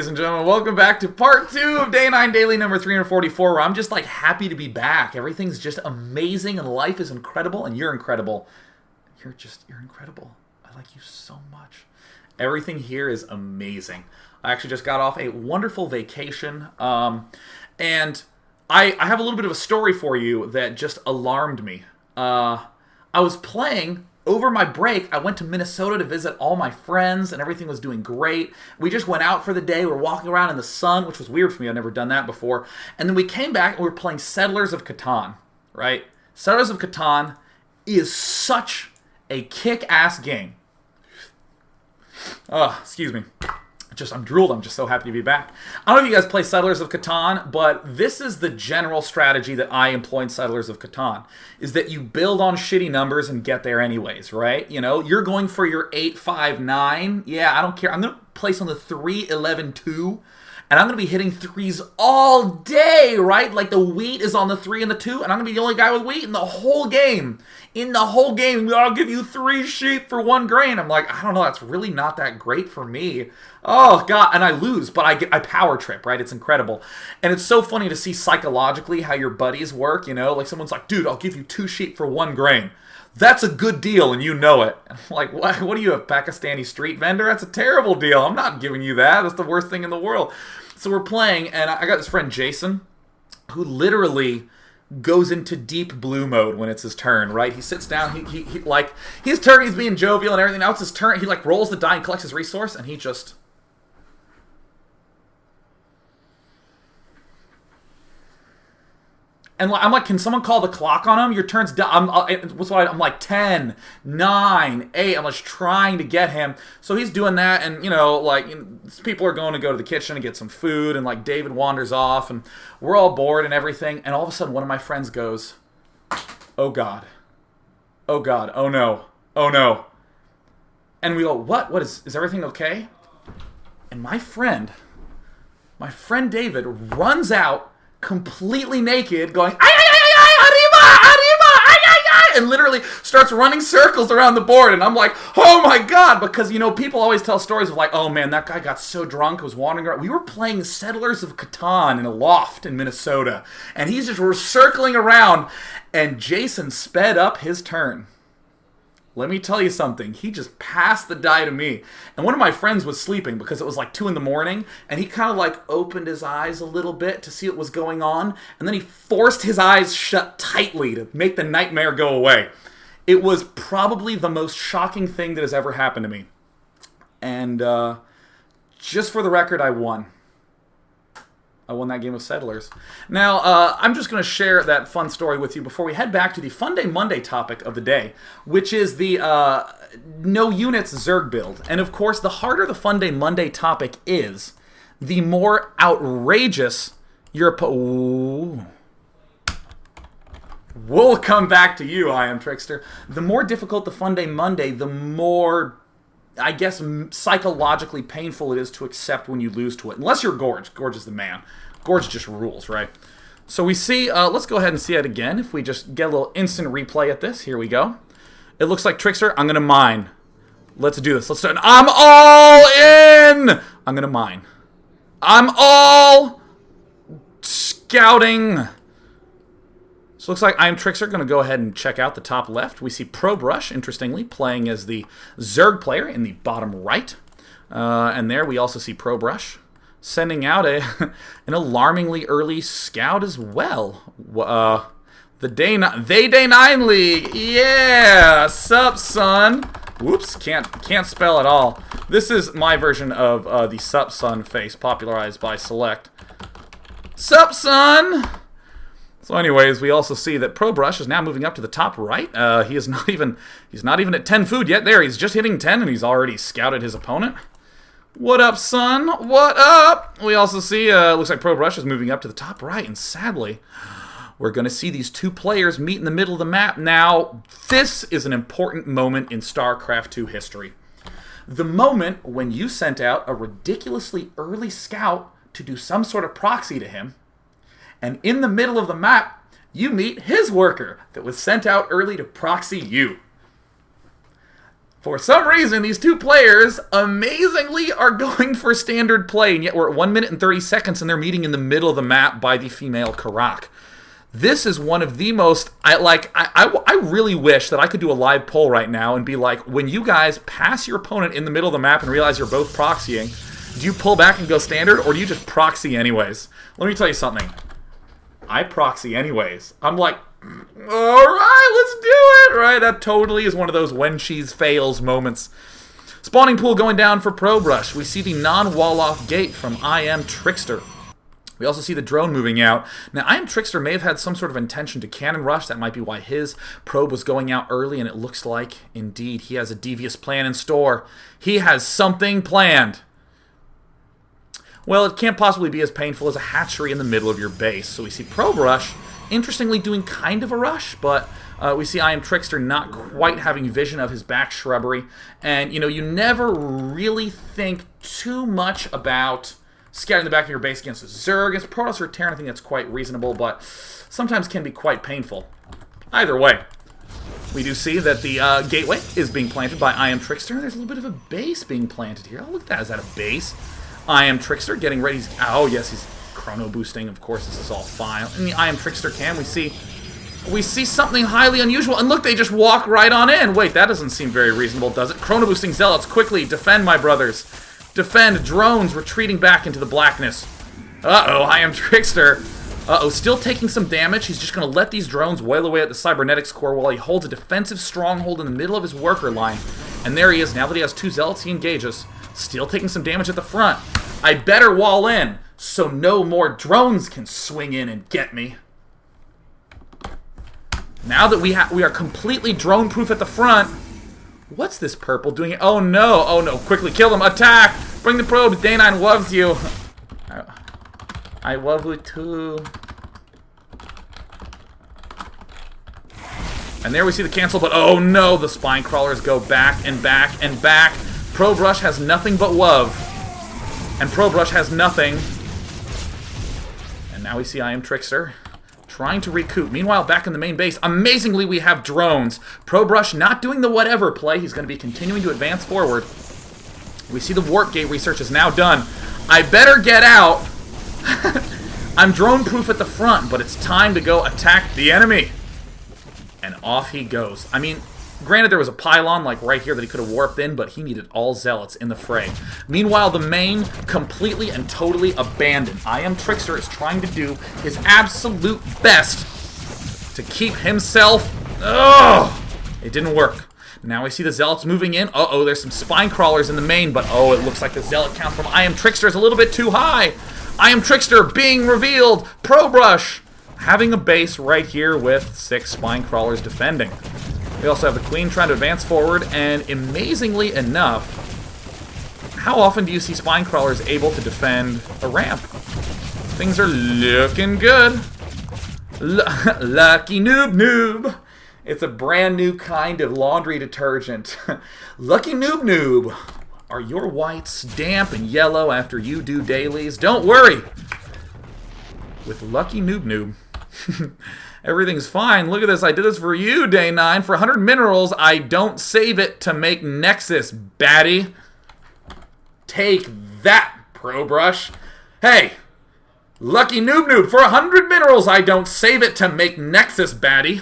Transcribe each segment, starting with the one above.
Ladies and gentlemen, welcome back to part 2 of Day 9 Daily number 344, where I'm just like happy to be back. Everything's just amazing and life is incredible and you're incredible. You're incredible. I like you so much. Everything here is amazing. I actually just got off a wonderful vacation, and I have a little bit of a story for you that just alarmed me. I was playing. Over my break, I went to Minnesota to visit all my friends, and everything was doing great. We just went out for the day. We were walking around in the sun, which was weird for me. I'd never done that before. And then we came back, and we were playing Settlers of Catan, right? Settlers of Catan is such a kick-ass game. Excuse me. I'm drooled. I'm just so happy to be back. I don't know if you guys play Settlers of Catan, but this is the general strategy that I employ in Settlers of Catan, is that you build on shitty numbers and get there anyways, right? You know, you're going for your 8, 5, 9. Yeah, I don't care. I'm going to place on the 3, 11, 2, and I'm going to be hitting threes all day, right? Like the wheat is on the 3 and the 2, and I'm going to be the only guy with wheat in the whole game. I'll give you 3 sheep for 1 grain. I'm like, I don't know, that's really not that great for me. Oh, God, and I lose, but I power trip, right? It's incredible. And it's so funny to see psychologically how your buddies work, you know? Like someone's like, dude, I'll give you 2 sheep for 1 grain. That's a good deal, and you know it. And I'm like, what are you, a Pakistani street vendor? That's a terrible deal. I'm not giving you that. That's the worst thing in the world. So we're playing, and I got this friend, Jason, who literally goes into deep blue mode when it's his turn, right? He sits down, he like, his turn, he's being jovial and everything. Now it's his turn, he like rolls the die and collects his resource, and he just... And I'm like, can someone call the clock on him? Your turn's done. I'm like 10, 9, 8. I'm just trying to get him. So he's doing that, and people are going to go to the kitchen and get some food, and like David wanders off, and we're all bored and everything. And all of a sudden, one of my friends goes, "Oh God, oh God, oh no, oh no!" And we go, "What? What is everything okay?" And my friend David runs out, completely naked, going, "Ay, ay, ay, ay, arriba, arriba, ay, ay, ay," and literally starts running circles around the board. And I'm like, oh my God, because, you know, people always tell stories of like, oh man, that guy got so drunk, was wandering around. We were playing Settlers of Catan in a loft in Minnesota, and he's just circling around, and Jason sped up his turn. Let me tell you something. He just passed the die to me. And one of my friends was sleeping because it was like 2 in the morning. And he kind of like opened his eyes a little bit to see what was going on. And then he forced his eyes shut tightly to make the nightmare go away. It was probably the most shocking thing that has ever happened to me. And just for the record, I won. I won that game of Settlers. Now, I'm just going to share that fun story with you before we head back to the Funday Monday topic of the day, which is the no units Zerg build. And of course, the harder the Funday Monday topic is, the more outrageous your We'll come back to you, I am Trickster. The more difficult the Funday Monday, the more, I guess, psychologically painful it is to accept when you lose to it. Unless you're Gorge. Gorge is the man. Gorge just rules, right? So we see, let's go ahead and see it again. If we just get a little instant replay at this. Here we go. It looks like Trickster. I'm going to mine. Let's do this. Let's start. I'm all in! I'm going to mine. I'm all scouting. So it looks like I am Trickster. Going to go ahead and check out the top left. We see ProBrush, interestingly, playing as the Zerg player in the bottom right. And there we also see ProBrush sending out an alarmingly early scout as well. The Day 9 League. Yeah! Sup, son? Whoops, can't spell at all. This is my version of the Sup, son face, popularized by Select. Sup, son? So anyways, we also see that ProBrush is now moving up to the top right. He's not even at 10 food yet. There, he's just hitting 10 and he's already scouted his opponent. What up, son? What up? We also see, looks like ProBrush is moving up to the top right, and sadly, we're going to see these 2 players meet in the middle of the map. Now, this is an important moment in StarCraft 2 history. The moment when you sent out a ridiculously early scout to do some sort of proxy to him, and in the middle of the map, you meet his worker that was sent out early to proxy you. For some reason, these two players, amazingly, are going for standard play, and yet we're at 1 minute and 30 seconds, and they're meeting in the middle of the map by the female Karak. This is one of the most, I really wish that I could do a live poll right now and be like, when you guys pass your opponent in the middle of the map and realize you're both proxying, do you pull back and go standard, or do you just proxy anyways? Let me tell you something. I proxy anyways. I'm like, alright, let's do it! Right? That totally is one of those when cheese fails moments. Spawning pool going down for ProBrush. We see the non-wall-off gate from I Am Trickster. We also see the drone moving out. Now, I Am Trickster may have had some sort of intention to cannon rush. That might be why his probe was going out early, and it looks like, indeed, he has a devious plan in store. He has something planned. Well, it can't possibly be as painful as a hatchery in the middle of your base. So we see ProBrush, interestingly, doing kind of a rush, but we see I Am Trickster not quite having vision of his back shrubbery. And, you know, you never really think too much about scouting the back of your base against a Zerg. Against Protoss or Terran, I think that's quite reasonable, but sometimes can be quite painful. Either way, we do see that the gateway is being planted by I Am Trickster. There's a little bit of a base being planted here. Oh, look at that. Is that a base? I Am Trickster getting ready. Oh, yes, he's chrono boosting. Of course, this is all fine. In the I Am Trickster cam, we see something highly unusual. And look, they just walk right on in. Wait, that doesn't seem very reasonable, does it? Chrono boosting zealots, quickly defend, my brothers. Defend. Drones retreating back into the blackness. Uh-oh, I Am Trickster. Uh-oh, still taking some damage. He's just going to let these drones wail away at the cybernetics core while he holds a defensive stronghold in the middle of his worker line. And there he is. Now that he has two zealots, he engages. Still taking some damage at the front. I better wall in so no more drones can swing in and get me. Now that we are completely drone-proof at the front, what's this purple doing? Oh no, oh no, quickly kill him, attack! Bring the probe, Day9 loves you. I love you too. And there we see the cancel, but oh no, the spine crawlers go back and back and back. ProBrush has nothing but love. And ProBrush has nothing. And now we see I Am Trickster trying to recoup. Meanwhile, back in the main base, amazingly, we have drones. ProBrush not doing the whatever play. He's going to be continuing to advance forward. We see the warp gate research is now done. I better get out. I'm drone-proof at the front, but it's time to go attack the enemy. And off he goes. I mean, granted, there was a pylon like right here that he could have warped in, but he needed all zealots in the fray. Meanwhile, the main completely and totally abandoned. I Am Trickster is trying to do his absolute best to keep himself... Ugh! It didn't work. Now we see the zealots moving in. Uh-oh, there's some spine crawlers in the main, but oh, it looks like the zealot count from I Am Trickster is a little bit too high. I Am Trickster being revealed. ProBrush having a base right here with 6 spine crawlers defending. We also have the Queen trying to advance forward, and amazingly enough, how often do you see spine crawlers able to defend a ramp? Things are looking good. Lucky noob. It's a brand new kind of laundry detergent. Lucky noob. Are your whites damp and yellow after you do dailies? Don't worry. With Lucky noob. Everything's fine. Look at this. I did this for you, Day9. For 100 minerals, I don't save it to make Nexus, baddie. Take that, ProBrush. Hey, Lucky noob. For 100 minerals, I don't save it to make Nexus, baddie.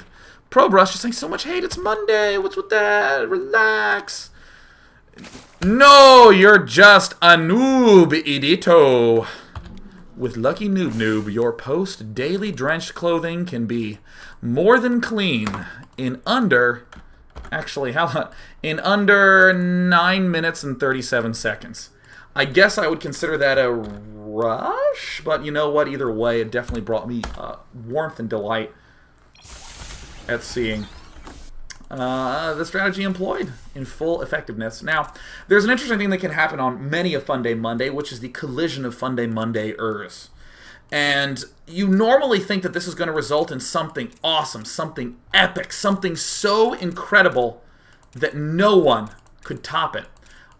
ProBrush just saying so much hate. It's Monday. What's with that? Relax. No, you're just a noob, Edito. With Lucky noob, your post-daily drenched clothing can be more than clean in under... Actually, in under 9 minutes and 37 seconds. I guess I would consider that a rush, but you know what? Either way, it definitely brought me warmth and delight at seeing the strategy employed in full effectiveness. Now, there's an interesting thing that can happen on many a Funday Monday, which is the collision of Funday Monday-ers. And you normally think that this is going to result in something awesome, something epic, something so incredible that no one could top it.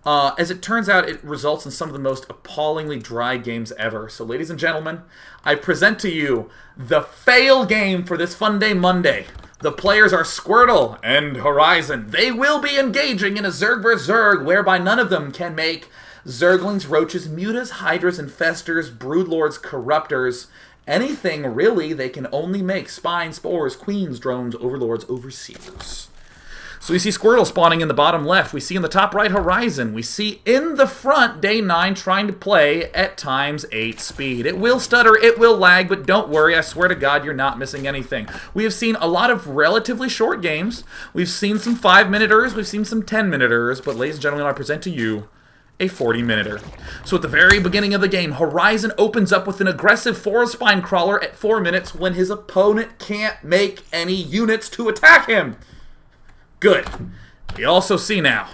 As it turns out, it results in some of the most appallingly dry games ever. So, ladies and gentlemen, I present to you the fail game for this Funday Monday. The players are Squirtle and Horizon. They will be engaging in a Zerg vs. Zerg, whereby none of them can make Zerglings, Roaches, Mutas, Hydras, Infestors, Broodlords, Corruptors, anything really. They can only make Spines, Spores, Queens, Drones, Overlords, Overseers. So we see Squirtle spawning in the bottom left. We see in the top right Horizon. We see in the front Day 9 trying to play at ×8 speed. It will stutter, it will lag, but don't worry. I swear to God, you're not missing anything. We have seen a lot of relatively short games. We've seen some 5-minuters. We've seen some 10-minuters. But ladies and gentlemen, I present to you a 40-minuter. So at the very beginning of the game, Horizon opens up with an aggressive Forest Spine Crawler at 4 minutes when his opponent can't make any units to attack him. Good. We also see now,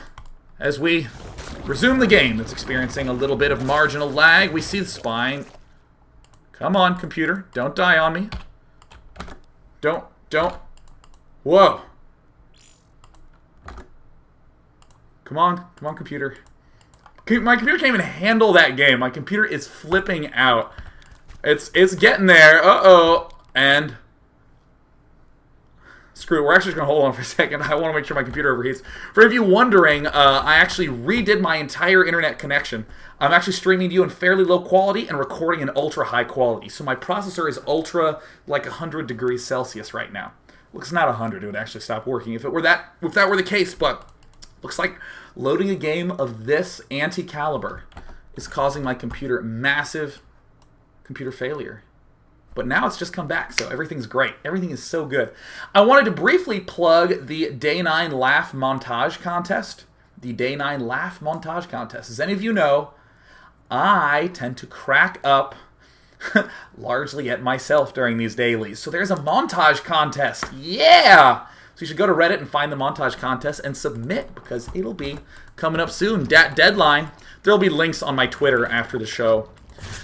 as we resume the game that's experiencing a little bit of marginal lag, we see the spine. Come on, computer. Don't die on me. Don't. Whoa. Come on, computer. My computer can't even handle that game. My computer is flipping out. It's getting there. Uh-oh. And screw it. We're actually just going to hold on for a second. I want to make sure my computer overheats. For any of you wondering, I actually redid my entire internet connection. I'm actually streaming to you in fairly low quality and recording in ultra high quality. So my processor is ultra, like 100 degrees Celsius right now. Well, it's not 100. It would actually stop working if that were the case. But looks like loading a game of this anti-caliber is causing my computer massive computer failure. But now it's just come back, so everything's great. Everything is so good. I wanted to briefly plug the Day 9 Laugh Montage Contest. The Day 9 Laugh Montage Contest. As any of you know, I tend to crack up largely at myself during these dailies. So there's a montage contest. Yeah! So you should go to Reddit and find the montage contest and submit, because it'll be coming up soon. Deadline. There'll be links on my Twitter after the show.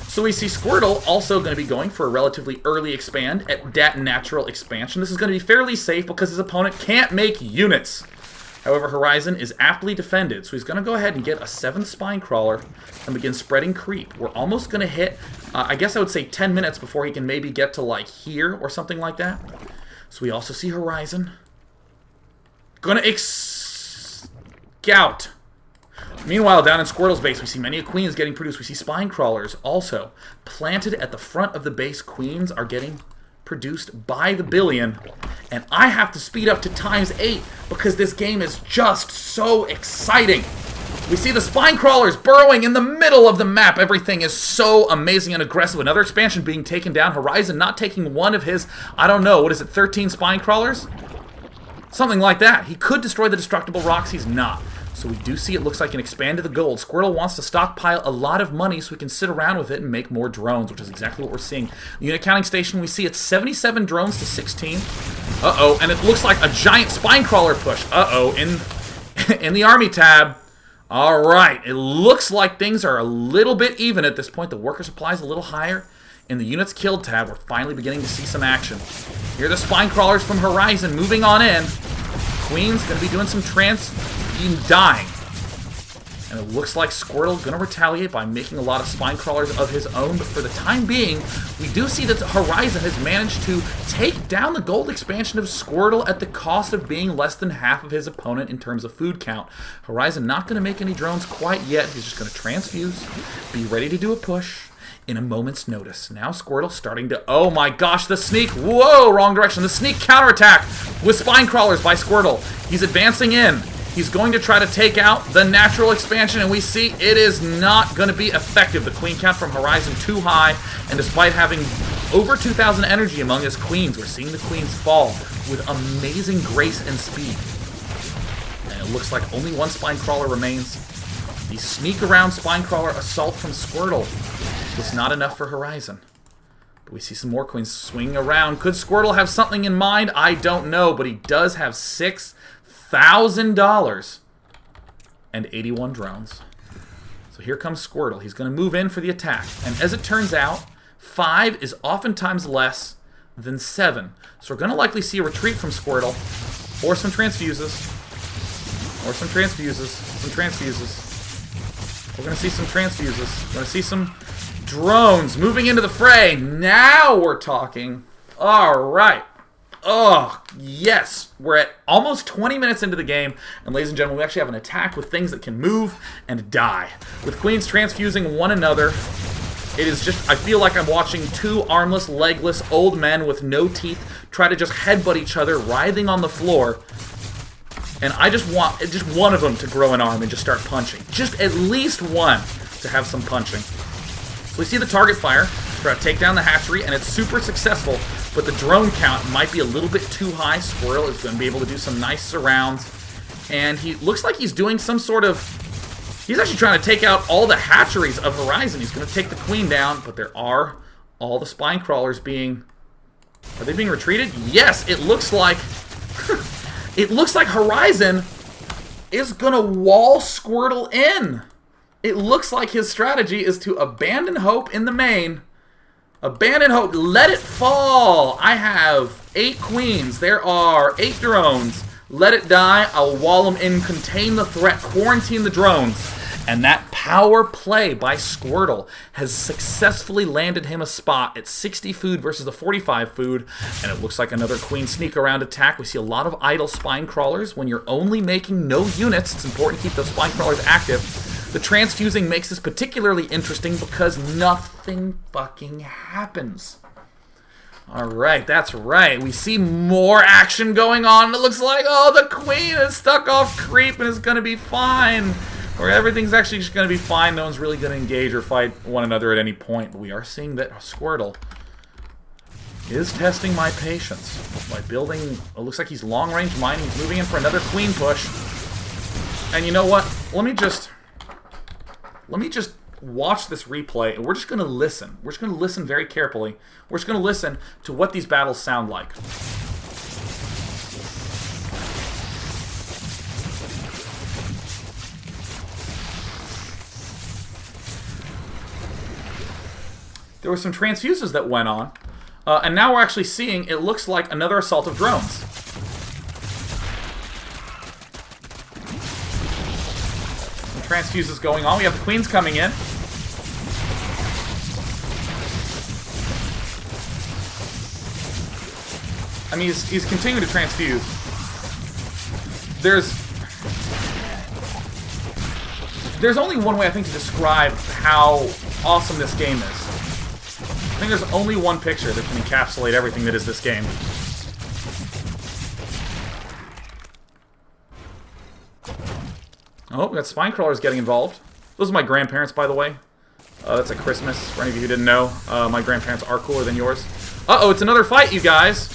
So we see Squirtle also going to be going for a relatively early expand at Dat Natural Expansion. This is going to be fairly safe because his opponent can't make units. However, Horizon is aptly defended, so he's going to go ahead and get a 7th Spine Crawler and begin spreading creep. We're almost going to hit, I guess I would say 10 minutes before he can maybe get to like here or something like that. So we also see Horizon going to scout. Meanwhile, down in Squirtle's base, we see many Queens getting produced. We see Spine Crawlers also planted at the front of the base. Queens are getting produced by the billion. And I have to speed up to ×8 because this game is just so exciting. We see the Spine Crawlers burrowing in the middle of the map. Everything is so amazing and aggressive. Another expansion being taken down. Horizon not taking one of his, I don't know, what is it, 13 Spine Crawlers? Something like that. He could destroy the destructible rocks. He's not. So we do see it looks like an expand to the gold. Squirtle wants to stockpile a lot of money so we can sit around with it and make more drones, which is exactly what we're seeing. The unit counting station, we see it's 77 drones to 16. Uh-oh, and it looks like a giant spine crawler push. Uh-oh, in the army tab. All right, it looks like things are a little bit even at this point. The worker supply is a little higher. In the units killed tab, we're finally beginning to see some action. Here are the spine crawlers from Horizon moving on in. Queen's going to be doing some dying. And it looks like Squirtle's going to retaliate by making a lot of spine crawlers of his own. But for the time being, we do see that Horizon has managed to take down the gold expansion of Squirtle at the cost of being less than half of his opponent in terms of food count. Horizon not going to make any drones quite yet. He's just going to transfuse, be ready to do a push in a moment's notice. Now Squirtle starting to, oh my gosh, the sneak, whoa, wrong direction. The sneak counterattack with spine crawlers by Squirtle. He's advancing in. He's going to try to take out the natural expansion, and we see it is not going to be effective. The queen count from Horizon too high, and despite having over 2,000 energy among his queens, we're seeing the queens fall with amazing grace and speed. And it looks like only one spine crawler remains. The sneak around spine crawler assault from Squirtle was not enough for Horizon. But we see some more queens swinging around. Could Squirtle have something in mind? I don't know, but he does have $6,000 and 81 drones. So here comes Squirtle. He's going to move in for the attack. And as it turns out, 5 is oftentimes less than 7. So we're going to likely see a retreat from Squirtle, or some transfuses, or some transfuses, some transfuses. We're going to see some transfuses. We're going to see some drones moving into the fray. Now we're talking. All right. Oh, yes. We're at almost 20 minutes into the game, and ladies and gentlemen, we actually have an attack with things that can move and die. With queens transfusing one another, it is just, I feel like I'm watching two armless, legless old men with no teeth try to just headbutt each other, writhing on the floor. And I just want just one of them to grow an arm and just start punching. Just at least one to have some punching. So we see the target fire, try to take down the hatchery, and it's super successful, but the drone count might be a little bit too high. Squirrel is going to be able to do some nice surrounds, and he looks like he's doing some sort of... He's actually trying to take out all the hatcheries of Horizon. He's going to take the queen down, but there are all the spine crawlers being... Are they being retreated? Yes, it looks like... It looks like Horizon is going to wall Squirtle in. It looks like his strategy is to abandon hope in the main. Abandon hope. Let it fall. I have 8 queens. There are 8 drones. Let it die. I'll wall them in, contain the threat, quarantine the drones. And that power play by Squirtle has successfully landed him a spot at 60 food versus the 45 food. And it looks like another queen sneak around attack. We see a lot of idle spine crawlers. When you're only making no units, it's important to keep those spine crawlers active. The transfusing makes this particularly interesting because nothing fucking happens. Alright, that's right. We see more action going on. It looks like, oh, the queen is stuck off creep and is going to be fine. Or everything's actually just going to be fine. No one's really going to engage or fight one another at any point. But we are seeing that Squirtle is testing my patience by building... It looks like he's long-range mining. He's moving in for another queen push. And you know what? Let me just watch this replay, and we're just going to listen. We're just going to listen very carefully. We're just going to listen to what these battles sound like. There were some transfuses that went on, and now we're actually seeing, it looks like another assault of drones. Some transfuses going on. We have the queens coming in. I mean, he's continuing to transfuse. There's only one way, I think, to describe how awesome this game is. I think there's only one picture that can encapsulate everything that is this game. Oh, we got spine crawlers getting involved. Those are my grandparents, by the way. That's at Christmas, for any of you who didn't know. My grandparents are cooler than yours. Uh-oh, it's another fight, you guys.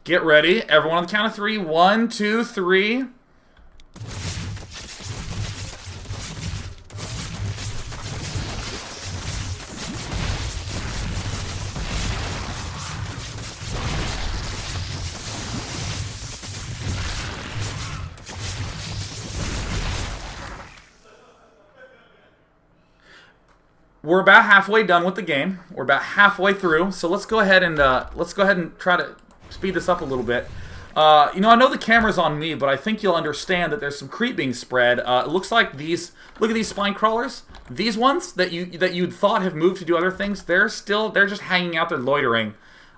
Get ready. Everyone on the count of 3. 1, 2, 3. We're about halfway done with the game. We're about halfway through, so let's go ahead and try to speed this up a little bit. You know, I know the camera's on me, but I think you'll understand that there's some creep being spread. It looks like these. Look at these spine crawlers. These ones that you'd thought have moved to do other things. They're just hanging out there loitering.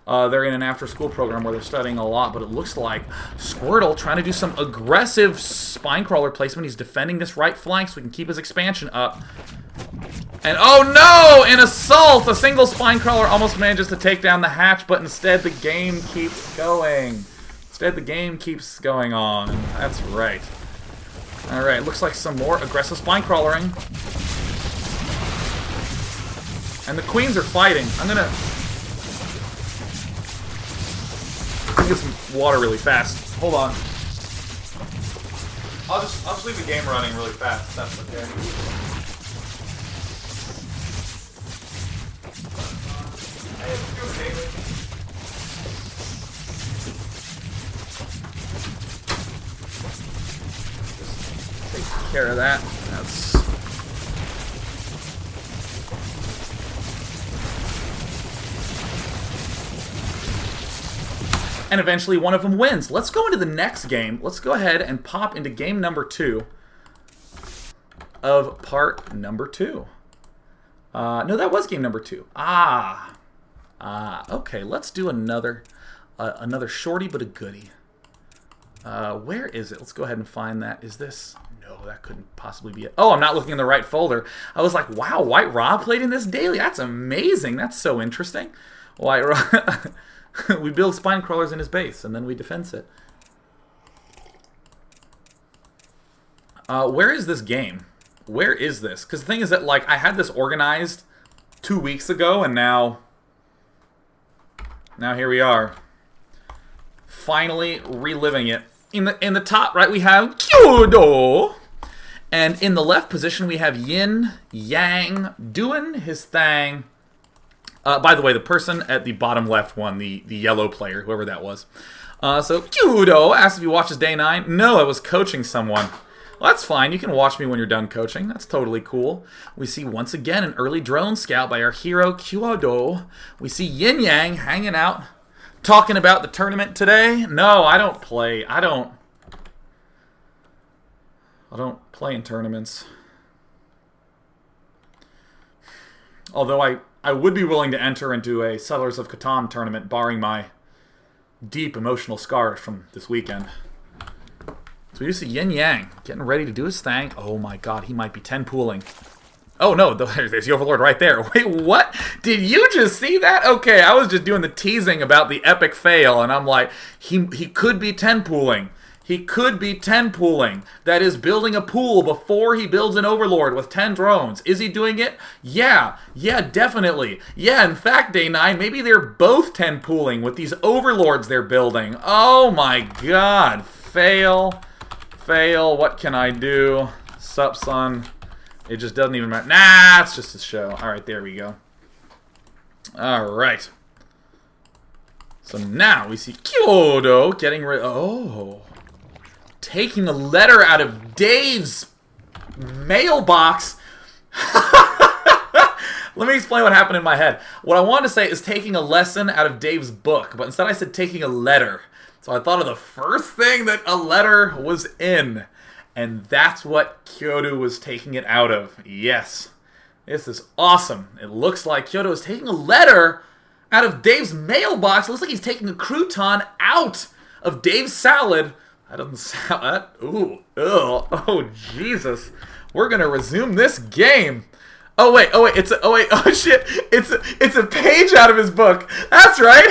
They're in an after-school program where they're studying a lot, but it looks like Squirtle trying to do some aggressive spine crawler placement. He's defending this right flank so we can keep his expansion up. And oh no! An assault! A single spine crawler almost manages to take down the hatch, but instead the game keeps going. Instead the game keeps going on. That's right. Alright, looks like some more aggressive spine crawlering. And the queens are fighting. I'm gonna get some water really fast. Hold on. I'll just leave the game running really fast. That's okay. Take care of that. That's... And eventually one of them wins. Let's go into the next game. Let's go ahead and pop into game number 2 of part number 2. No, that was game number 2. Okay, let's do another Another shorty, but a goodie. Where is it? Let's go ahead and find that. Is this... No, that couldn't possibly be it. Oh, I'm not looking in the right folder. I was like, wow, White Rob played in this daily. That's amazing. That's so interesting. White Rob... We build spine crawlers in his base, and then we defense it. Where is this game? Where is this? Because the thing is that, like, I had this organized 2 weeks ago, and now here we are. Finally reliving it. In the top right, we have Kyodo. And in the left position, we have Yin Yang doing his thing. By the way, the person at the bottom left one, the yellow player, whoever that was. So, Kyudo asked if he watches Day 9. No, I was coaching someone. Well, that's fine. You can watch me when you're done coaching. That's totally cool. We see, once again, an early drone scout by our hero, Kyudo. We see Yin Yang hanging out, talking about the tournament today. No, I don't play. I don't play in tournaments. Although I would be willing to enter into a Settlers of Catan tournament, barring my deep emotional scars from this weekend. So you see Yin Yang getting ready to do his thing. Oh my god, he might be 10 pooling. Oh no, there's the Overlord right there. Wait, what? Did you just see that? Okay, I was just doing the teasing about the epic fail, and I'm like, he could be 10 pooling. He could be 10 pooling. That is, building a pool before he builds an Overlord with 10 drones. Is he doing it? Yeah, definitely. Yeah, in fact, Day 9, maybe they're both 10 pooling with these Overlords they're building. Oh my god. Fail. What can I do? Sup, son? It just doesn't even matter. Nah, it's just a show. Alright, there we go. Alright. So now we see Kyodo getting rid... Oh... Taking a letter out of Dave's mailbox. Let me explain what happened in my head. What I wanted to say is taking a lesson out of Dave's book, but instead I said taking a letter. So I thought of the first thing that a letter was in, and that's what Kyoto was taking it out of. Yes. This is awesome. It looks like Kyoto is taking a letter out of Dave's mailbox. It looks like he's taking a crouton out of Dave's salad. That doesn't sound... That, ooh. Ugh. Oh, Jesus. We're going to resume this game. Oh, wait. Oh, shit. It's a page out of his book. That's right.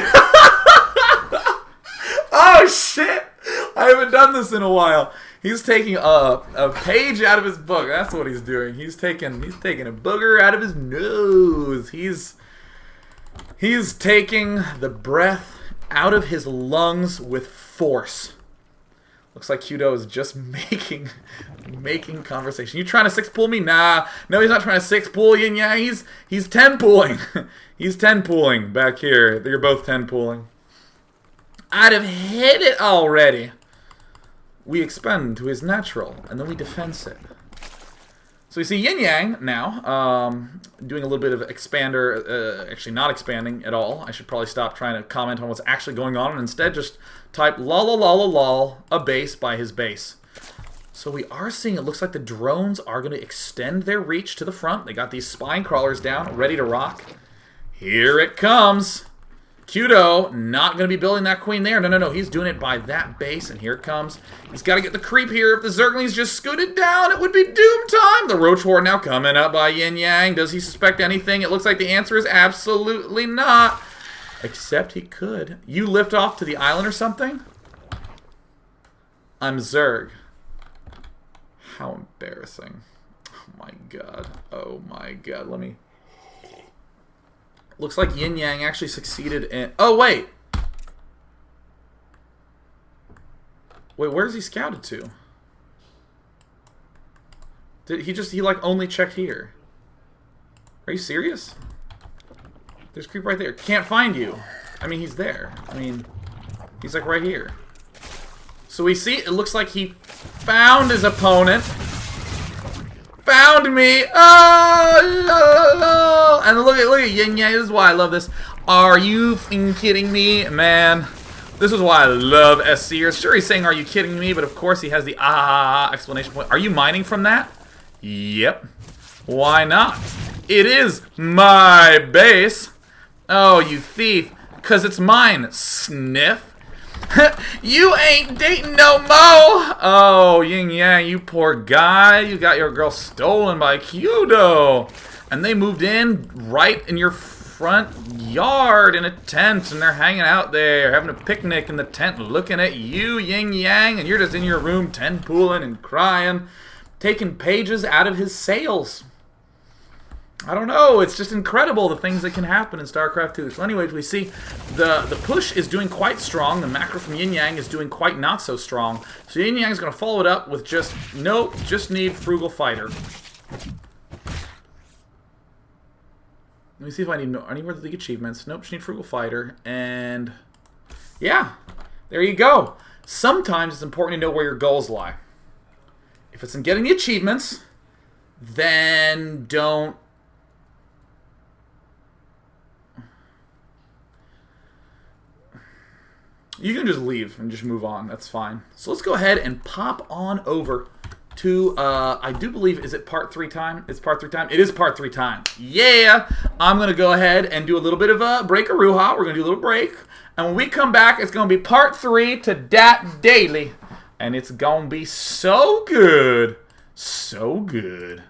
Oh, shit. I haven't done this in a while. He's taking a page out of his book. That's what he's doing. He's taking a booger out of his nose. He's taking the breath out of his lungs with force. Looks like Kyudo is just making conversation. You trying to 6-pool me? Nah. No, he's not trying to 6-pool Yin Yang. He's 10-pooling. He's 10-pooling back here. You're both 10-pooling. I'd have hit it already. We expend to his natural, and then we defense it. So we see Yin Yang now, doing a little bit of expander, actually not expanding at all. I should probably stop trying to comment on what's actually going on, and instead just type lol, a base by his base. So we are seeing, it looks like the drones are going to extend their reach to the front. They got these spine crawlers down, ready to rock. Here it comes. Kyudo, not going to be building that queen there. No. He's doing it by that base, and here it comes. He's got to get the creep here. If the Zerglings just scooted down, it would be doom time. The Roach Horde now coming up by Yin Yang. Does he suspect anything? It looks like the answer is absolutely not. Except he could. You lift off to the island or something? I'm Zerg. How embarrassing. Oh my god. Oh my god. Let me... Looks like Yin Yang actually succeeded in... Oh, wait! Wait, where's he scouted to? Did he like only checked here? Are you serious? There's creep right there. Can't find you. I mean, he's there. I mean, he's like right here. So we see, it looks like he found his opponent. Found me! Oh, and look at Yin Yang. This is why I love this. Are you kidding me, man? This is why I love SCers. Sure, he's saying, "Are you kidding me?" But of course, he has the exclamation point. Are you mining from that? Yep. Why not? It is my base. Oh, you thief! Cause it's mine, sniff. You ain't dating no mo! Oh, yin yang, you poor guy. You got your girl stolen by Kudo. And they moved in right in your front yard in a tent, and they're hanging out there, having a picnic in the tent, looking at you, yin yang, and you're just in your room, tent pooling and crying, taking pages out of his sails. I don't know, it's just incredible the things that can happen in StarCraft 2. So anyways, we see the push is doing quite strong, the macro from Yin Yang is doing quite not so strong. So Yin Yang is going to follow it up with just, nope, just need Frugal Fighter. Let me see if I need anywhere to the achievements. Nope, just need Frugal Fighter. And yeah, there you go. Sometimes it's important to know where your goals lie. If it's in getting the achievements, then don't. You can just leave and just move on. That's fine. So let's go ahead and pop on over to, I do believe, is it part 3 time? It's part 3 time? It is part 3 time. Yeah! I'm going to go ahead and do a little bit of a break-a-roo-ha. We're going to do a little break. And when we come back, it's going to be part 3 to Dat Daily. And it's going to be so good. So good.